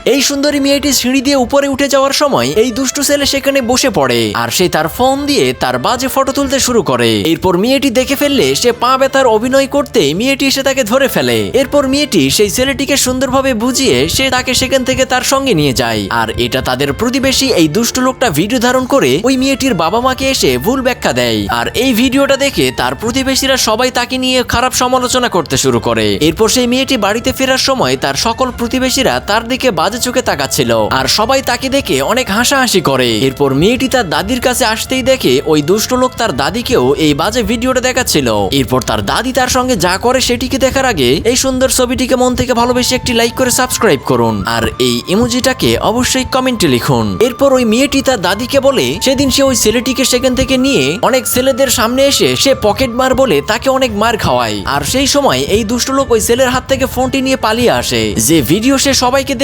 এই সুন্দরী মেয়েটি সিঁড়ি দিয়ে উপরে উঠে যাওয়ার সময় এই দুষ্টু ছেলে সেখানে বসে পড়ে আর সে তার ফোন দিয়ে তার বাজে ফটো তুলতে শুরু করে। এরপর মেয়েটি দেখে ফেললে সে পা ব্যথার অভিনয় করতে মেয়েটি এসে তাকে ধরে ফেলে। এরপর মেয়েটি সেই ছেলেটিকে সুন্দরভাবে বুঝিয়ে সে তাকে সেখান থেকে তার সঙ্গে নিয়ে যায়। আর এটা তাদের প্রতিবেশী এই দুষ্ট লোকটা ভিডিও ধারণ করে ওই মেয়েটির বাবা মাকে এসে ভুল ব্যাখ্যা দেয়। আর এই ভিডিওটা দেখে তার প্রতিবেশীরা সবাই তাকে নিয়ে খারাপ সমালোচনা করতে শুরু করে। এরপর সেই মেয়েটি বাড়িতে ফেরার সময় তার সকল প্রতিবেশীরা তার দিকে বাজে চোখে তাকাচ্ছিল আর সবাই তাকে দেখে অনেক হাসাহাসি করে। এরপর মেয়েটি তার দাদির কাছে আসতেই দেখে ওই দুষ্ট লোক তার দাদিকেও এই বাজে ভিডিওটা দেখাচ্ছিল। এরপর তার দাদি তার সঙ্গে যা করে সেটিকে দেখার আগে এই সুন্দর ছবিটিকে মন থেকে ভালোবেসে একটি লাইক করে সাবস্ক্রাইব করুন আর এই ইমোজিটাকে অবশ্যই কমেন্টে লিখুন। এরপর ওই মেয়েটি তার দাদিকে বলে সেদিন সে ওই ছেলেটিকে সেখান থেকে নিয়ে অনেক ছেলেদের সামনে এসে সে পকেট মার বলে তাকে অনেক মার খাওয়ায়। আর সেই সময় এই দুষ্ট লোক ওই ছেলের হাত থেকে ফোনটি নিয়ে পালিয়ে আসে, যে ভিডিও সে সবাইকে